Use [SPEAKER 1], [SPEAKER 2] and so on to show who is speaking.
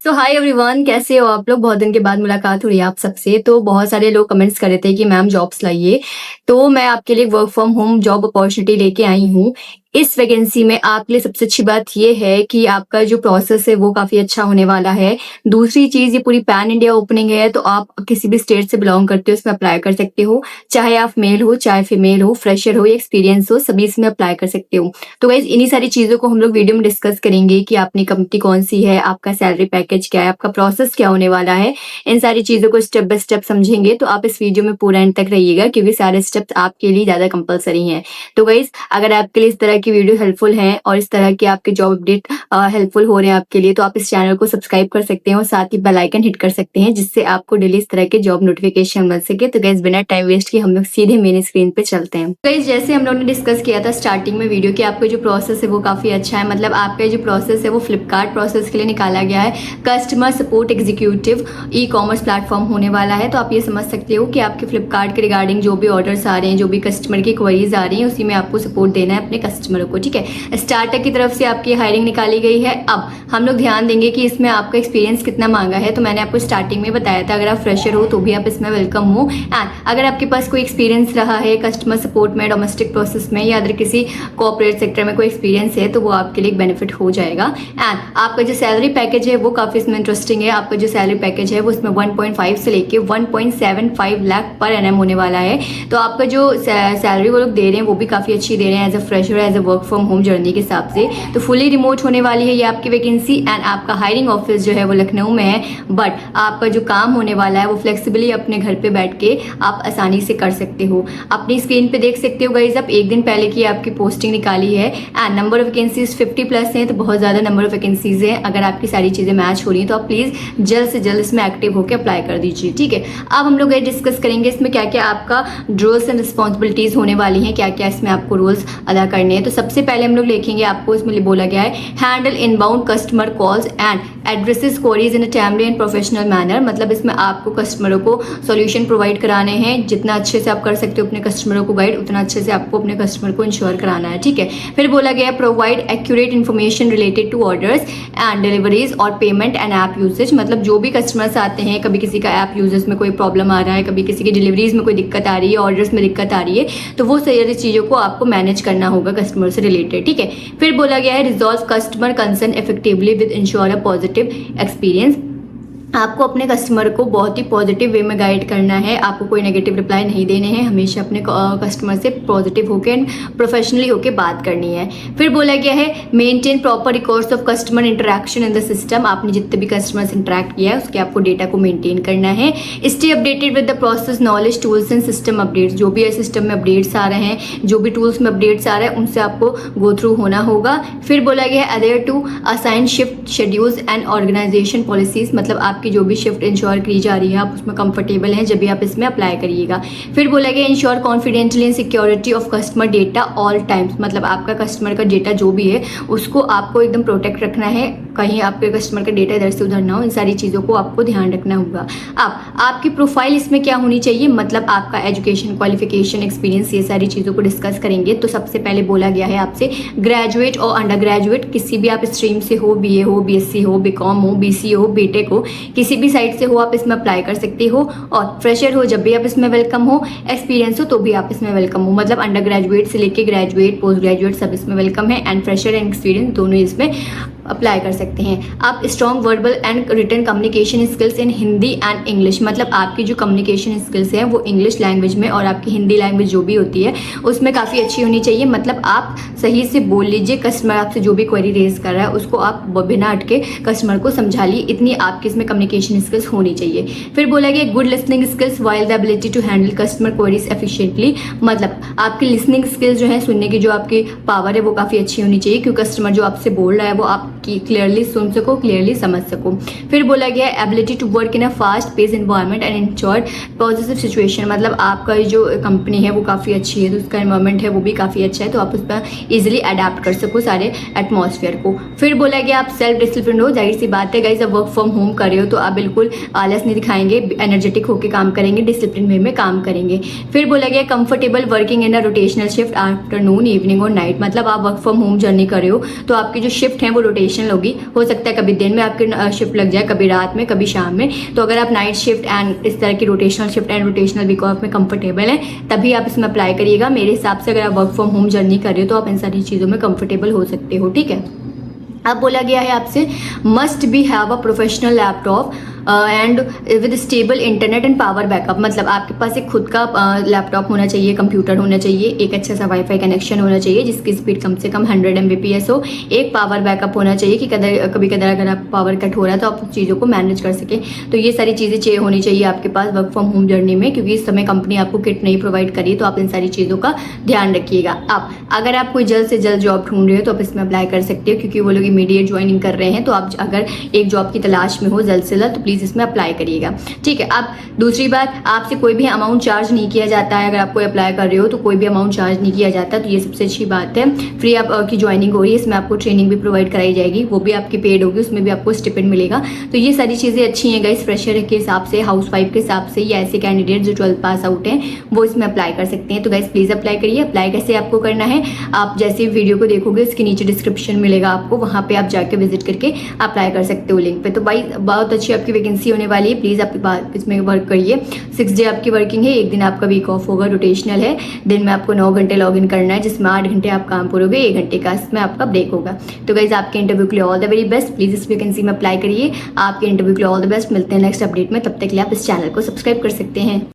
[SPEAKER 1] सो hi everyone, कैसे हो आप लोग। बहुत दिन के बाद मुलाकात हो रही है आप सबसे। तो बहुत सारे लोग कमेंट्स कर रहे थे कि मैम जॉब्स लाइए, तो मैं आपके लिए work from home job opportunity लेके आई हूँ। इस वैकेंसी में आपके लिए सबसे अच्छी बात ये है कि आपका जो प्रोसेस है वो काफ़ी अच्छा होने वाला है। दूसरी चीज़, ये पूरी पैन इंडिया ओपनिंग है, तो आप किसी भी स्टेट से बिलोंग करते हो इसमें अप्लाई कर सकते हो। चाहे आप मेल हो, चाहे फीमेल हो, फ्रेशर हो या एक्सपीरियंस हो, सभी इसमें अप्लाई कर सकते हो। तो गाइज इन्हीं सारी चीज़ों को हम लोग वीडियो में डिस्कस करेंगे कि आपकी कंपनी कौन सी है, आपका सैलरी पैकेज क्या है, आपका प्रोसेस क्या होने वाला है। इन सारी चीज़ों को स्टेप बाय स्टेप समझेंगे, तो आप इस वीडियो में पूरा एंड तक रहिएगा क्योंकि सारे स्टेप्स आपके लिए ज़्यादा कंपलसरी हैं। तो गाइज अगर आपके लिए इस तरह की वीडियो हेल्पफुल है और इस तरह के आपके जॉब अपडेट हेल्पफुल हो रहे हैं आपके लिए, तो आप इस चैनल को सब्सक्राइब कर सकते हैं और साथ ही बेल आइकन हिट कर सकते हैं, जिससे आपको डेली इस तरह के जॉब नोटिफिकेशन मिल सके। तो गाइज बिना टाइम वेस्ट किए हम लोग सीधे मेन स्क्रीन पे चलते हैं। गाइज जैसे हम लोगों ने डिस्कस किया था स्टार्टिंग में वीडियो कि आपका जो प्रोसेस है वो काफ़ी अच्छा है। मतलब आपका जो प्रोसेस है वो फ्लिपकार्ट प्रोसेस के लिए निकाला गया है। Customer support executive e commerce platform होने वाला है। तो आप ये समझ सकते हो कि आपके फ्लिपकार्ट के रिगार्डिंग जो भी ऑर्डर्स आ रहे हैं, जो भी कस्टमर की क्वेरीज आ रही हैं, उसी में आपको सपोर्ट देना है अपने कस्टमरों को। ठीक है, स्टार्टअप की तरफ से आपकी हायरिंग निकाली गई है। अब हम लोग ध्यान देंगे कि इसमें आपका एक्सपीरियंस कितना मांगा है। तो मैंने आपको स्टार्टिंग में बताया था, अगर आप फ्रेशर हो तो भी आप इसमें वेलकम हो। एंड अगर आपके पास कोई एक्सपीरियंस रहा है कस्टमर सपोर्ट में, डोमेस्टिक प्रोसेस में या अदर किसी कॉर्पोरेट सेक्टर में कोई एक्सपीरियंस है, तो वो आपके लिए बेनिफिट हो जाएगा। एंड आपका जो सैलरी पैकेज है वो काफ़ी इसमें इंटरेस्टिंग है। आपका जो सैलरी पैकेज है वो इसमें 1.5 से लेके 1.75 लाख पर एनएम होने वाला है। तो आपका जो सैलरी वो लोग दे रहे हैं वो भी काफ़ी अच्छी दे रहे हैं as a fresher, as a work from home journey के हिसाब से। तो फुली रिमोट होने वाली है ये आपकी वैकेंसी। एंड आपका हायरिंग ऑफिस जो है वो लखनऊ में है, बट आपका जो काम होने वाला है वो फ्लेक्सिबली अपने घर पे बैठ के आप आसानी से कर सकते हो। अपनी स्क्रीन पे देख सकते हो गाइज, आप एक दिन पहले की आपकी पोस्टिंग निकाली है। एंड नंबर ऑफ वैकेंसीज 50+ हैं, तो बहुत ज़्यादा नंबर ऑफ वैकेंसीज हैं। अगर आपकी सारी चीज़ें मैच हो रही हैं तो आप प्लीज़ जल्द से जल्द इसमें एक्टिव होकर अप्लाई कर दीजिए। ठीक है, अब हम लोग ये डिस्कस करेंगे इसमें क्या क्या आपका रोल्स एंड रिस्पॉन्सिबिलिटीज़ होने वाली हैं, क्या क्या इसमें आपको रोल्स अदा करने हैं। तो सबसे पहले हम लोग लिखेंगे, आपको इसमें बोला गया है handle inbound customer calls and addresses queries in a timely and professional manner. मतलब इसमें आपको कस्टमरों को सॉल्यूशन प्रोवाइड कराने हैं। जितना अच्छे से आप कर सकते हो अपने कस्टमरों को गाइड, उतना अच्छे से आपको अपने कस्टमर को इंश्योर कराना है। ठीक है, फिर बोला गया है provide accurate information related to orders and deliveries और पेमेंट एंड ऐप यूजेज। मतलब जो भी कस्टमर्स आते हैं, कभी किसी का ऐप यूजेज में कोई प्रॉब्लम आ रहा है, कभी किसी की डिलीवरीज में कोई दिक्कत आ रही है, ऑर्डर्स में दिक्कत आ रही है, तो वो सारी चीज़ों को आपको मैनेज करना होगा कस्टमर से रिलेटेड। ठीक है, फिर बोला गया है resolve customer concern effectively with ensure a positive experience. आपको अपने कस्टमर को बहुत ही पॉजिटिव वे में गाइड करना है। आपको कोई नेगेटिव रिप्लाई नहीं देने हैं, हमेशा अपने कस्टमर से पॉजिटिव होकर प्रोफेशनली होकर बात करनी है। फिर बोला गया है maintain proper records of customer interaction in the system. आपने जितने भी कस्टमर से इंटरेक्ट किया है उसके आपको डेटा को मेंटेन करना है। Stay updated with the process knowledge tools and system updates. जो भी सिस्टम में अपडेट्स आ रहे हैं, जो भी टूल्स में अपडेट्स आ रहे हैं, उनसे आपको गो थ्रू होना होगा। फिर बोला गया है adhere to assign shift schedules and organization policies. मतलब आपकी जो भी शिफ्ट इंश्योर की जा रही है आप उसमें कंफर्टेबल हैं जब भी आप इसमें अप्लाई करिएगा। फिर बोला गया ensure confidential and security of customer data all times. मतलब आपका कस्टमर का डेटा जो भी है उसको आपको एकदम प्रोटेक्ट रखना है, कहीं आपके कस्टमर का डेटा इधर से उधर ना हो। इन सारी चीज़ों को आपको ध्यान रखना होगा। अब आपकी प्रोफाइल इसमें क्या होनी चाहिए, मतलब आपका एजुकेशन, क्वालिफिकेशन, एक्सपीरियंस, ये सारी चीज़ों को डिस्कस करेंगे। तो सबसे पहले बोला गया है आपसे ग्रेजुएट और अंडर ग्रेजुएट, किसी भी आप स्ट्रीम से हो, BA हो, BSc हो, BCom हो, BCA हो, BTech हो, किसी भी साइड से हो आप इसमें अप्लाई कर सकते हो। और फ्रेशर हो जब भी आप इसमें वेलकम हो, एक्सपीरियंस हो तो भी आप इसमें वेलकम हो। मतलब अंडर ग्रेजुएट से लेके ग्रेजुएट, पोस्ट ग्रेजुएट सब इसमें वेलकम है। एंड फ्रेशर एंड एक्सपीरियंस दोनों इसमें अप्लाई कर सकते हैं। आप strong verbal and written communication skills in Hindi and English. मतलब आपकी जो कम्युनिकेशन स्किल्स हैं वो इंग्लिश लैंग्वेज में और आपकी हिंदी लैंग्वेज जो भी होती है उसमें काफ़ी अच्छी होनी चाहिए। मतलब आप सही से बोल लीजिए, कस्टमर आपसे जो भी क्वेरी रेज कर रहा है उसको आप बिना अटके कस्टमर को समझा ली, इतनी आपकी इसमें कम्युनिकेशन स्किल्स होनी चाहिए। फिर बोला गया good listening skills while the ability to handle customer queries efficiently. मतलब आपकी लिसनिंग स्किल्स जो है, सुनने की जो आपकी पावर है वो काफ़ी अच्छी होनी चाहिए, क्योंकि कस्टमर जो आपसे बोल रहा है वो आपकी क्लियरली सुन सको, क्लियरली समझ सको। फिर बोला गया ability to work in a fast pace environment and ensure positive situation. मतलब आपका जो कंपनी है वो काफ़ी अच्छी है, तो उसका एनवायरनमेंट है वो भी काफ़ी अच्छा है, तो आप उस पर ईजिली अडेप्ट कर सको सारे एटमॉस्फेयर को। फिर बोला गया आप सेल्फ डिसिप्लिन हो। जाहिर सी बात है गाइस, अब वर्क फ्रॉम होम कर रहे हो तो आप बिल्कुल आलस नहीं दिखाएंगे, एनर्जेटिक होकर काम करेंगे, डिसिप्लिन वे में काम करेंगे। फिर बोला गया comfortable working in a rotational shift afternoon, evening और नाइट। मतलब आप वर्क फ्रॉम होम जर्नी कर रहे हो तो आपकी जो शिफ्ट है वो रोटेशन रोटेशन होगी, हो सकता है कभी दिन में आपकी शिफ्ट लग जाए, कभी रात में, कभी शाम में। तो अगर आप नाइट शिफ्ट एंड इस तरह की rotational shift and rotational week off में कंफर्टेबल हैं, तभी आप इसमें अप्लाई करिएगा। मेरे हिसाब से अगर आप वर्क फ्रॉम होम जर्नी कर रहे हो तो आप इन सारी चीज़ों में कंफर्टेबल हो सकते हो, ठीक है। अब बोला गया है आपसे must be have a professional laptop and with stable internet and power backup. मतलब आपके पास एक खुद का लैपटॉप होना चाहिए, कंप्यूटर होना चाहिए, एक अच्छा सा वाईफाई कनेक्शन होना चाहिए जिसकी स्पीड कम से कम 100 Mbps हो, एक पावर बैकअप होना चाहिए कि कभी कदर अगर आप पावर कट हो रहा है तो आप चीज़ों को मैनेज कर सकें। तो ये सारी चीज़ें चाहिए होनी चाहिए आपके पास वर्क फ्रॉम होम जर्नी में, क्योंकि इस समय कंपनी आपको किट नहीं प्रोवाइड करी, तो आप इन सारी चीज़ों का ध्यान रखिएगा। आप अगर आप कोई जल्द से जल्द जॉब ढूंढ रहे हो तो आप इसमें अप्लाई कर सकते हो, क्योंकि वो लोग इमीडिएट ज्वाइनिंग कर रहे हैं। तो आप अगर एक जॉब की तलाश में हो जल्द से जल्द तो प्लीज़ इसमें अप्लाई करिएगा, ठीक है। अब दूसरी बात, आपसे कोई भी अमाउंट चार्ज नहीं किया जाता है। अगर आप कोई अप्लाई कर रहे हो तो कोई भी अमाउंट चार्ज नहीं किया जाता, तो ये सबसे अच्छी बात है। फ्री आपकी ज्वाइनिंग हो रही है, इसमें आपको ट्रेनिंग भी प्रोवाइड कराई जाएगी, वो भी आपकी पेड होगी, उसमें भी आपको स्टिपेंड मिलेगा। तो ये सारी चीज़ें अच्छी हैं गाइस। फ्रेशर के हिसाब से, हाउस वाइफ के हिसाब से, या ऐसे कैंडिडेट जो 12th पास आउट हैं वो इसमें अप्लाई कर सकते हैं। तो गाइस प्लीज़ अप्लाई करिए। अप्लाई कैसे आपको करना है, आप जैसे वीडियो को देखोगे इसके नीचे डिस्क्रिप्शन मिलेगा आपको, वहाँ पे आप जाके विजिट करके अप्लाई कर सकते हो लिंक पे। तो भाई बहुत अच्छी आपकी वैकेंसी होने वाली है, प्लीज़ आप इसमें वर्क करिए। 6 डे आपकी वर्किंग है, एक दिन आपका वीक ऑफ होगा, रोटेशनल है। दिन में आपको 9 घंटे लॉग इन करना है, जिसमें 8 घंटे आप काम करोगे, 1 घंटे का इसमें आपका ब्रेक होगा। तो गाइज आपके इंटरव्यू के लिए all the very best. Please इस वैकेंसी में अप्लाई करिए। आपके इंटरव्यू के लिए ऑल द बेस्ट। मिलते हैं नेक्स्ट अपडेट में, तब तक के लिए आप इस चैनल को सब्सक्राइब कर सकते हैं।